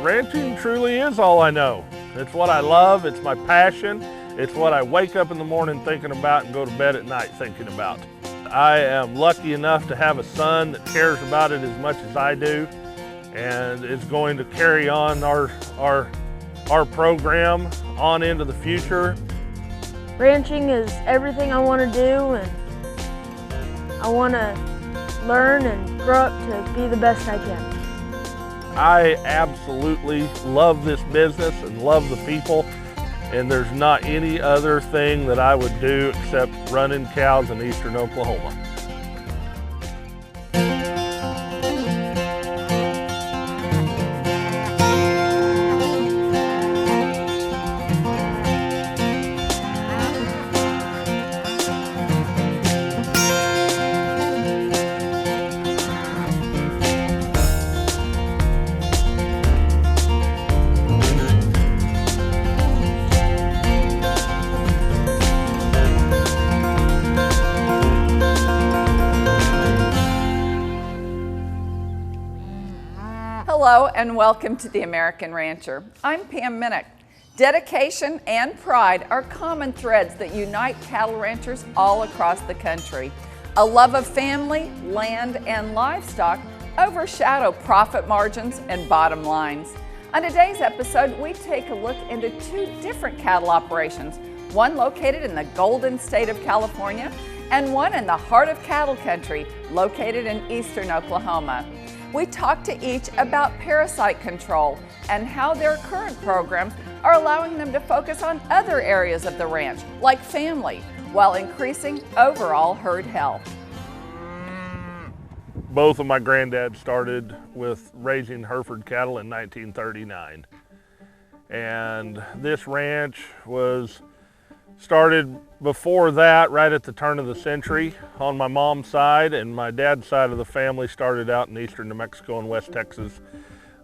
Ranching truly is all I know. It's what I love, it's my passion, it's what I wake up in the morning thinking about and go to bed at night thinking about. I am lucky enough to have a son that cares about it as much as I do and is going to carry on our program on into the future. Ranching is everything I want to do, and I want to learn and grow up to be the best I can. I absolutely love this business and love the people, and there's not any other thing that I would do except running cows in eastern Oklahoma. Hello and welcome to The American Rancher. I'm Pam Minnick. Dedication and pride are common threads that unite cattle ranchers all across the country. A love of family, land, and livestock overshadow profit margins and bottom lines. On today's episode, we take a look into two different cattle operations, one located in the Golden State of California and one in the heart of cattle country, located in eastern Oklahoma. We talk to each about parasite control and how their current programs are allowing them to focus on other areas of the ranch, like family, while increasing overall herd health. Both of my granddads started with raising Hereford cattle in 1939. And this ranch was started before that, right at the turn of the century on my mom's side, and my dad's side of the family started out in eastern New Mexico and West Texas.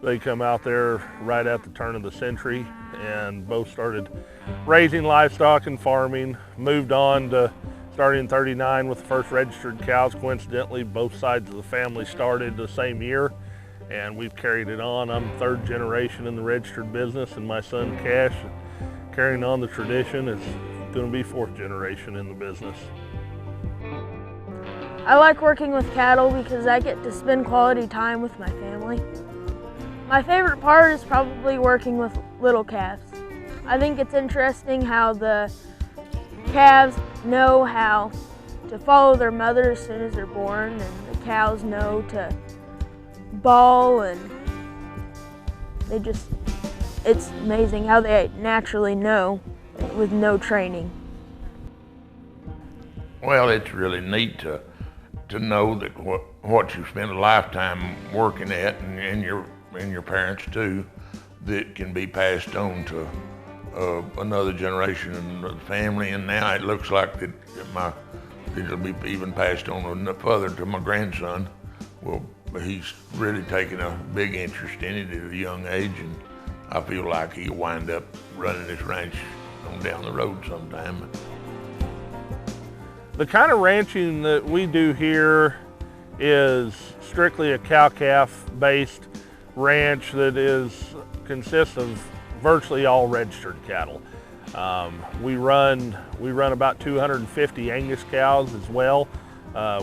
They come out there right at the turn of the century and both started raising livestock and farming, moved on to starting in 39 with the first registered cows. Coincidentally, both sides of the family started the same year, and we've carried it on. I'm third generation in the registered business, and my son Cash carrying on the tradition. It's going to be fourth generation in the business. I like working with cattle because I get to spend quality time with my family. My favorite part is probably working with little calves. I think it's interesting how the calves know how to follow their mother as soon as they're born, and the cows know to bawl, and it's amazing how they naturally know with no training. Well, it's really neat to know that what you spend a lifetime working at, and your parents too, that can be passed on to another generation in the family. And now it looks like that it'll be even passed on further to my grandson. Well, he's really taken a big interest in it at a young age, and I feel like he'll wind up running this ranch on down the road sometime. The kind of ranching that we do here is strictly a cow-calf based ranch that consists of virtually all registered cattle. We run about 250 Angus cows as well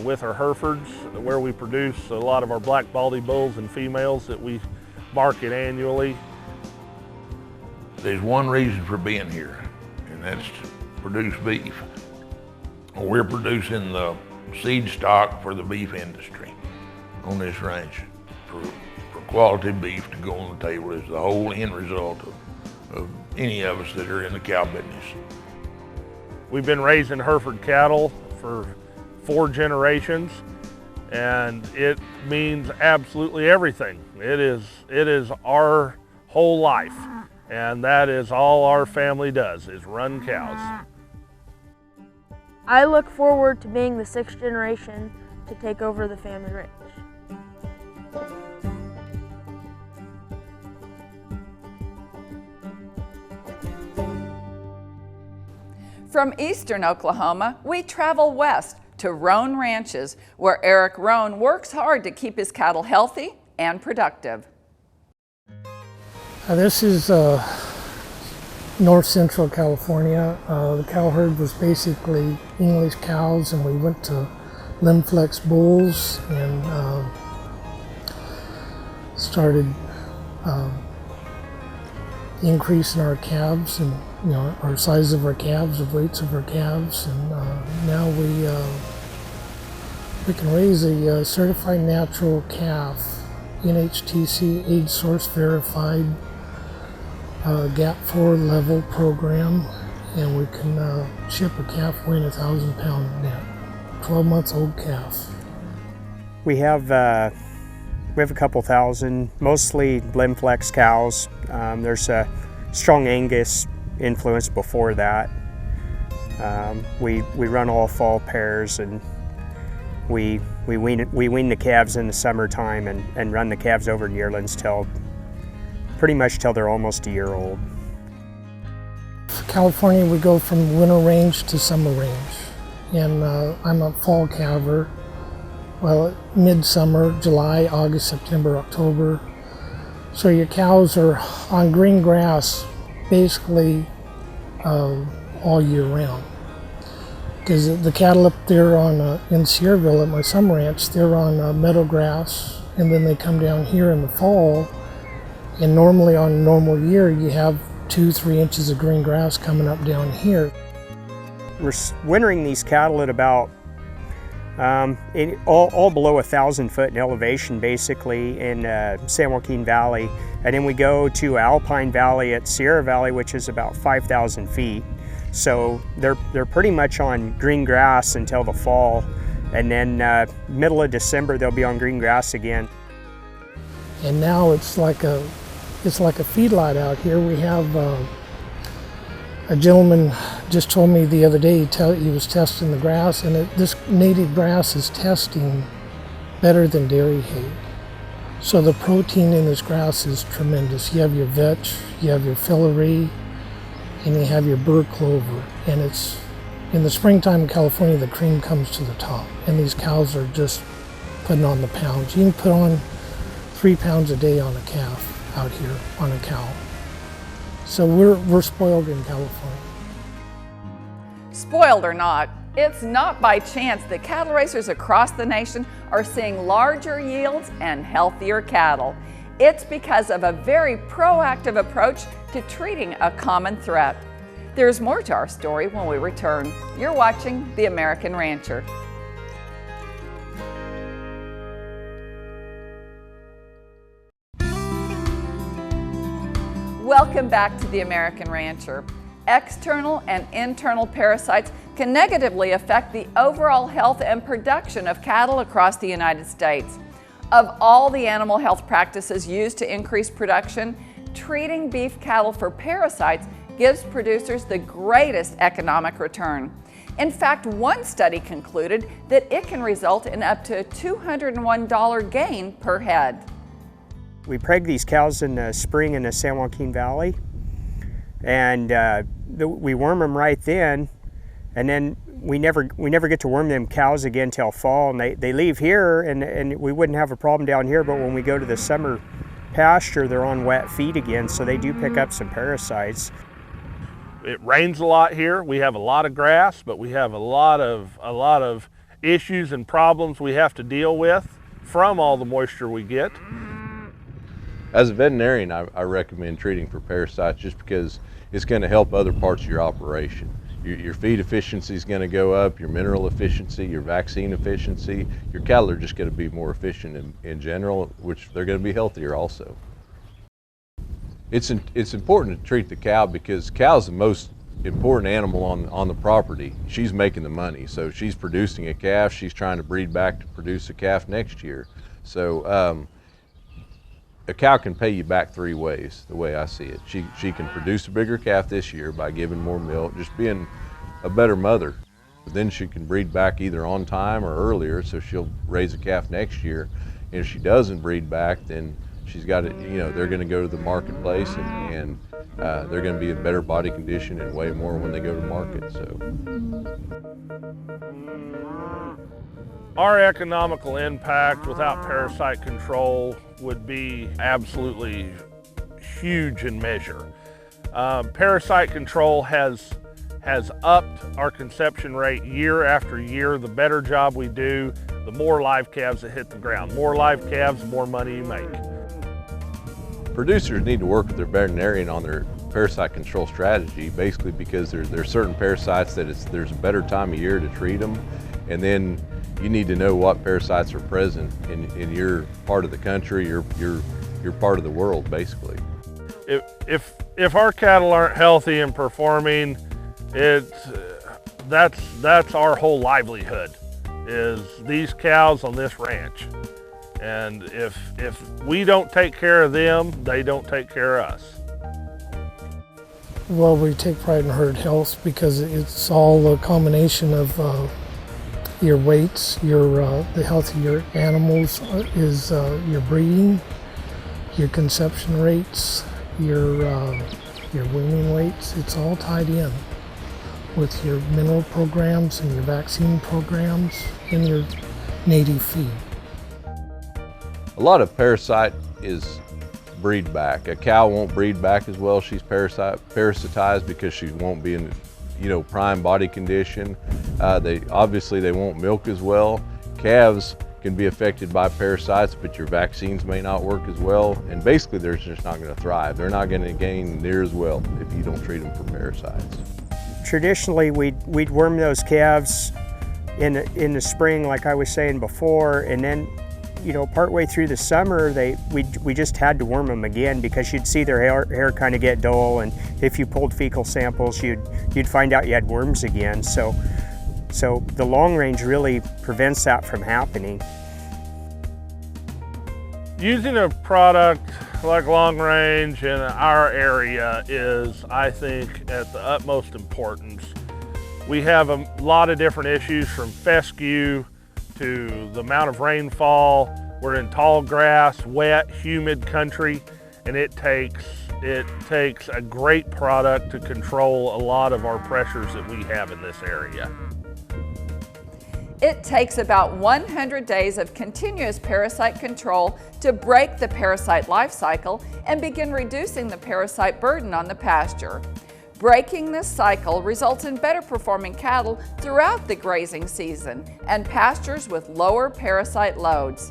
with our Herefords, where we produce a lot of our black baldy bulls and females that we market annually. There's one reason for being here, and that's to produce beef. We're producing the seed stock for the beef industry on this ranch. For quality beef to go on the table is the whole end result of any of us that are in the cow business. We've been raising Hereford cattle for 4 generations, and it means absolutely everything. It is our whole life, and that is all our family does, is run cows. I look forward to being the 6th generation to take over the family ranch. From eastern Oklahoma, we travel west to Roan Ranches, where Eric Roan works hard to keep his cattle healthy and productive. This is north central California. The cow herd was basically English cows, and we went to Limflex bulls and started increasing our calves and our size of our calves, the weights of our calves, and now we can raise a certified natural calf, NHTC age source verified GAP 4 level program, and we can ship a calf weighing 1,000 pound net, 12 months old calf. We have a couple thousand, mostly Limflex cows. There's a strong Angus influence before that. We run all fall pairs, and we wean the calves in the summertime and run the calves over in yearlings pretty much till they're almost a year old. California, we go from winter range to summer range, and I'm a fall calver. Well, midsummer, July, August, September, October. So your cows are on green grass basically all year round. Because the cattle up there in Sierraville at my summer ranch, they're on meadow grass, and then they come down here in the fall. And normally on a normal year, you have 2-3 inches of green grass coming up down here. We're wintering these cattle at about all below 1,000 foot in elevation, basically in San Joaquin Valley, and then we go to Alpine Valley at Sierra Valley, which is about 5,000 feet. So they're pretty much on green grass until the fall, and then middle of December they'll be on green grass again. And now it's like a feedlot out here. We have a gentleman just told me the other day he was testing the grass, and this native grass is testing better than dairy hay. So the protein in this grass is tremendous. You have your vetch, you have your filaree, and you have your burr clover. And it's in the springtime in California, the cream comes to the top, and these cows are just putting on the pounds. You can put on 3 pounds a day on a calf out here on a cow. So we're spoiled in California. Spoiled or not, it's not by chance that cattle raisers across the nation are seeing larger yields and healthier cattle. It's because of a very proactive approach to treating a common threat. There's more to our story when we return. You're watching The American Rancher. Welcome back to The American Rancher. External and internal parasites can negatively affect the overall health and production of cattle across the United States. Of all the animal health practices used to increase production, treating beef cattle for parasites gives producers the greatest economic return. In fact, one study concluded that it can result in up to a $201 gain per head. We preg these cows in the spring in the San Joaquin Valley, and we worm them right then, and then we never get to worm them cows again till fall, and they leave here, and we wouldn't have a problem down here, but when we go to the summer pasture, they're on wet feed again, so they do pick up some parasites. It rains a lot here. We have a lot of grass, but we have a lot of issues and problems we have to deal with from all the moisture we get. As a veterinarian, I recommend treating for parasites just because it's going to help other parts of your operation. Your feed efficiency is going to go up, your mineral efficiency, your vaccine efficiency. Your cattle are just going to be more efficient in general, which they're going to be healthier also. It's important to treat the cow because cow's the most important animal on the property. She's making the money, so she's producing a calf. She's trying to breed back to produce a calf next year. So a cow can pay you back 3 ways, the way I see it. She can produce a bigger calf this year by giving more milk, just being a better mother. But then she can breed back either on time or earlier, so she'll raise a calf next year. And if she doesn't breed back, then she's got it, they're going to go to the marketplace and they're going to be in better body condition and weigh more when they go to market. So our economical impact without parasite control would be absolutely huge in measure. Parasite control has upped our conception rate year after year. The better job we do, the more live calves that hit the ground. More live calves, more money you make. Producers need to work with their veterinarian on their parasite control strategy, basically because there's certain parasites that there's a better time of year to treat them, and then you need to know what parasites are present in your part of the country, your part of the world, basically. If our cattle aren't healthy and performing, that's our whole livelihood, is these cows on this ranch. And if we don't take care of them, they don't take care of us. Well, we take pride in herd health because it's all a combination of your weights, the health of your animals is your breeding, your conception rates, your weaning weights. It's all tied in with your mineral programs and your vaccine programs and your native feed. A lot of parasite is breed back. A cow won't breed back as well. She's parasitized because she won't be in, prime body condition. They won't milk as well. Calves can be affected by parasites, but your vaccines may not work as well. And basically, they're just not going to thrive. They're not going to gain near as well if you don't treat them for parasites. Traditionally, we'd worm those calves in the spring, like I was saying before, and then, partway through the summer, we just had to worm them again because you'd see their hair kind of get dull, and if you pulled fecal samples, you'd find out you had worms again. So the LongRange really prevents that from happening. Using a product like LongRange in our area is, I think, at the utmost importance. We have a lot of different issues, from fescue to the amount of rainfall. We're in tall grass, wet, humid country, and it takes a great product to control a lot of our pressures that we have in this area. It takes about 100 days of continuous parasite control to break the parasite life cycle and begin reducing the parasite burden on the pasture. Breaking this cycle results in better performing cattle throughout the grazing season and pastures with lower parasite loads.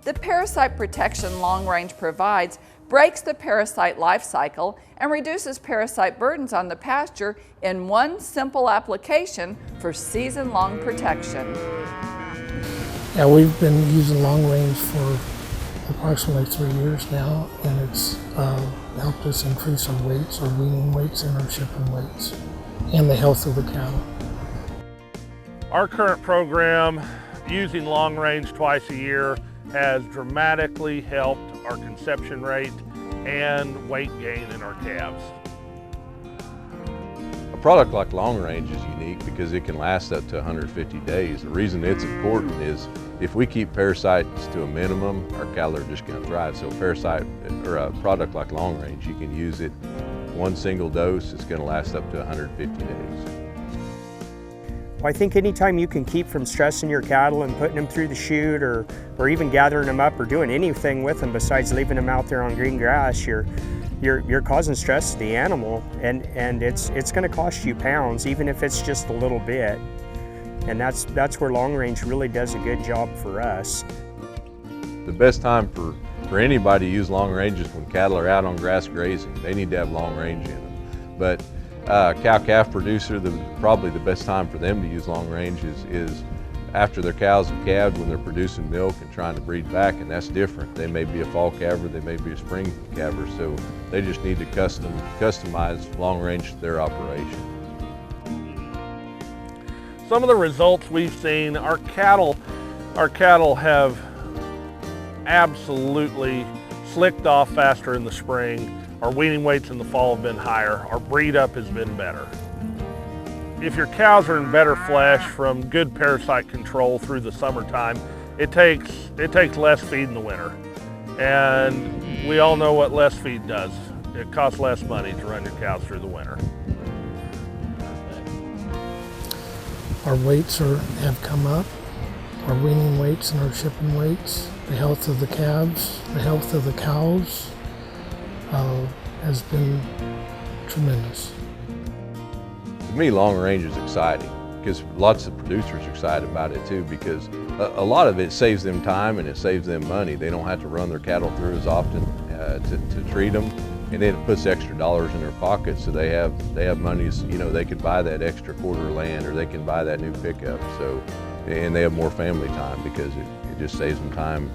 The parasite protection LongRange provides breaks the parasite life cycle and reduces parasite burdens on the pasture in one simple application for season-long protection. Yeah, we've been using LongRange for approximately 3 years now, and it's helped us increase our weights, our weaning weights, and our shipping weights, and the health of the cattle. Our current program, using LongRange twice a year, has dramatically helped our conception rate and weight gain in our calves. A product like LongRange is unique because it can last up to 150 days. The reason it's important is if we keep parasites to a minimum, our cattle are just going to thrive. So a product like LongRange, you can use it one single dose, it's going to last up to 150 days. Well, I think anytime you can keep from stressing your cattle and putting them through the chute or even gathering them up or doing anything with them besides leaving them out there on green grass, you're causing stress to the animal, and it's going to cost you pounds, even if it's just a little bit. And that's where LongRange really does a good job for us. The best time for anybody to use LongRange is when cattle are out on grass grazing. They need to have LongRange in them. But cow-calf producer, probably the best time for them to use LongRange is after their cows have calved, when they're producing milk and trying to breed back, and that's different. They may be a fall calver, they may be a spring calver, so they just need to customize LongRange to their operation. Some of the results we've seen, our cattle have absolutely slicked off faster in the spring. Our weaning weights in the fall have been higher. Our breed up has been better. If your cows are in better flesh from good parasite control through the summertime, it takes less feed in the winter. And we all know what less feed does. It costs less money to run your cows through the winter. Our weights have come up, our weaning weights and our shipping weights, the health of the calves, the health of the cows, has been tremendous. To me, long range is exciting because lots of producers are excited about it too, because a lot of it saves them time and it saves them money. They don't have to run their cattle through as often to treat them, and then it puts extra dollars in their pockets, so they have money. You know, they could buy that extra quarter of land, or they can buy that new pickup. So, and they have more family time because it just saves them time.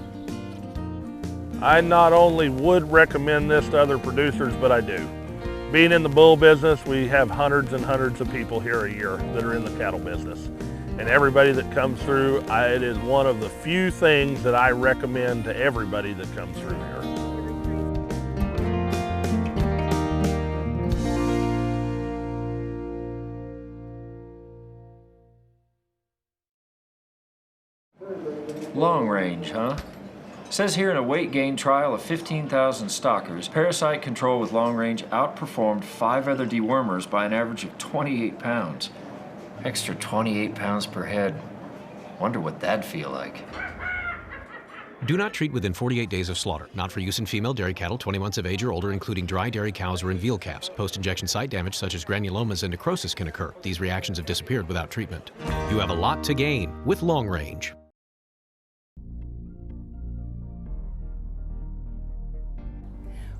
I not only would recommend this to other producers, but I do. Being in the bull business, we have hundreds and hundreds of people here a year that are in the cattle business. And everybody that comes through, it is one of the few things that I recommend to everybody that comes through here. Long range, huh? Says here in a weight gain trial of 15,000 stockers, parasite control with long range outperformed 5 other dewormers by an average of 28 pounds. Extra 28 pounds per head. Wonder what that'd feel like. Do not treat within 48 days of slaughter. Not for use in female dairy cattle 20 months of age or older, including dry dairy cows or in veal calves. Post-injection site damage such as granulomas and necrosis can occur. These reactions have disappeared without treatment. You have a lot to gain with long range.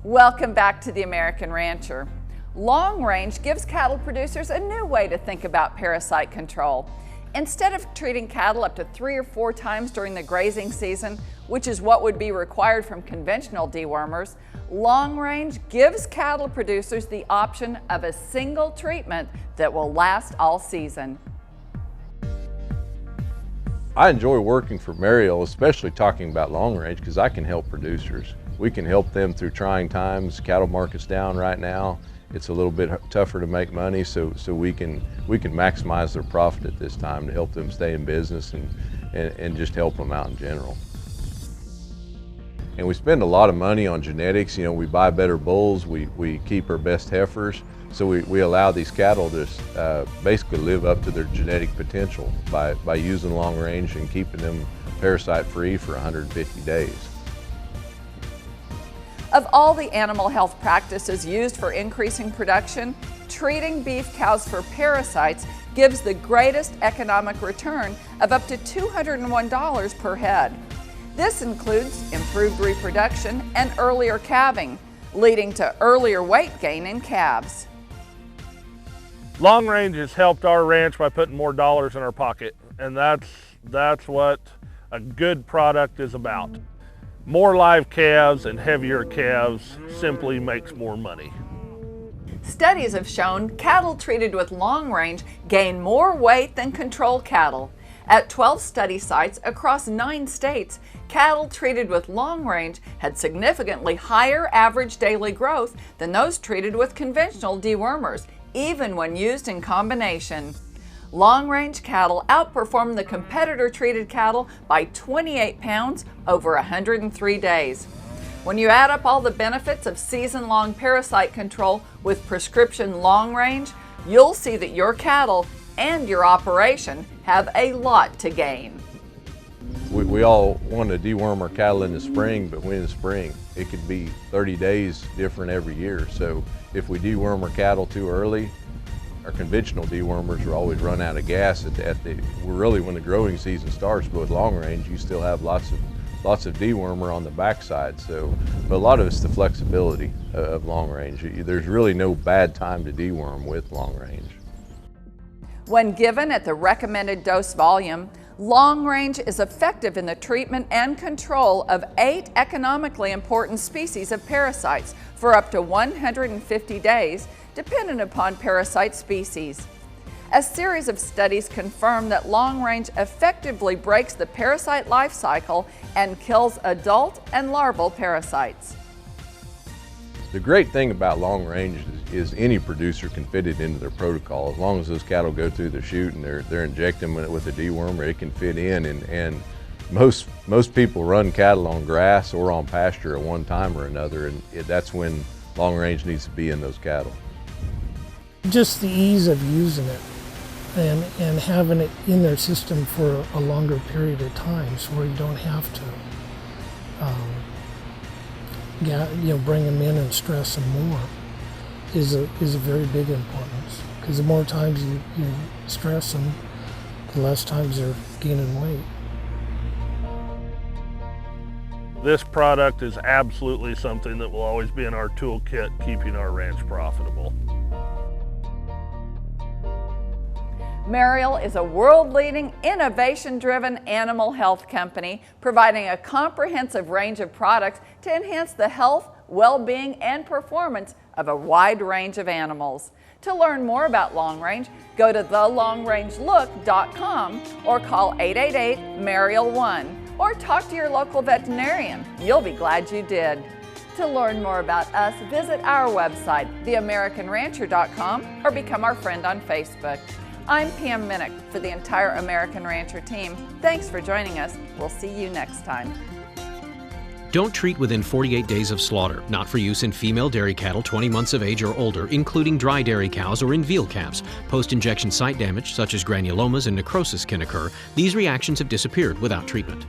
Welcome back to the American Rancher. Long range gives cattle producers a new way to think about parasite control. Instead of treating cattle up to 3 or 4 times during the grazing season, which is what would be required from conventional dewormers, long range gives cattle producers the option of a single treatment that will last all season. I enjoy working for Mariel, especially talking about long range, because I can help producers. We can help them through trying times. Cattle market's down right now. It's a little bit tougher to make money, so we can maximize their profit at this time to help them stay in business and just help them out in general. And we spend a lot of money on genetics. You know, we buy better bulls, we keep our best heifers, so we allow these cattle to basically live up to their genetic potential by using long range and keeping them parasite free for 150 days. Of all the animal health practices used for increasing production, treating beef cows for parasites gives the greatest economic return of up to $201 per head. This includes improved reproduction and earlier calving, leading to earlier weight gain in calves. Long range has helped our ranch by putting more dollars in our pocket, and that's what a good product is about. More live calves and heavier calves simply makes more money. Studies have shown cattle treated with long range gain more weight than control cattle. At 12 study sites across 9 states, cattle treated with long range had significantly higher average daily growth than those treated with conventional dewormers, even when used in combination. Long-range cattle outperformed the competitor-treated cattle by 28 pounds over 103 days. When you add up all the benefits of season-long parasite control with prescription long-range, you'll see that your cattle and your operation have a lot to gain. We all want to deworm our cattle in the spring, but when in the spring, it could be 30 days different every year. So if we deworm our cattle too early, our conventional dewormers will always run out of gas when the growing season starts. But with long range, you still have lots of dewormer on the backside. But a lot of it's the flexibility of long range. There's really no bad time to deworm with long range. When given at the recommended dose volume, long range is effective in the treatment and control of 8 economically important species of parasites for up to 150 days, dependent upon parasite species. A series of studies confirm that long range effectively breaks the parasite life cycle and kills adult and larval parasites. The great thing about long range is any producer can fit it into their protocol. As long as those cattle go through the chute and they're injecting with a dewormer, it can fit in. And most people run cattle on grass or on pasture at one time or another, and that's when long range needs to be in those cattle. Just the ease of using it and having it in their system for a longer period of time, so where you don't have to bring them in and stress them more. is a very big importance, because the more times you stress them, the less times they're gaining weight. This product is absolutely something that will always be in our toolkit, keeping our ranch profitable. Mariel is a world-leading, innovation-driven animal health company providing a comprehensive range of products to enhance the health, well-being, and performance of a wide range of animals. To learn more about LongRange, go to thelongrangelook.com or call 888-MARIEL1 or talk to your local veterinarian. You'll be glad you did. To learn more about us, visit our website, theamericanrancher.com, or become our friend on Facebook. I'm Pam Minnick for the entire American Rancher team. Thanks for joining us. We'll see you next time. Don't treat within 48 days of slaughter, not for use in female dairy cattle 20 months of age or older, including dry dairy cows or in veal calves. Post-injection site damage, such as granulomas and necrosis, can occur. These reactions have disappeared without treatment.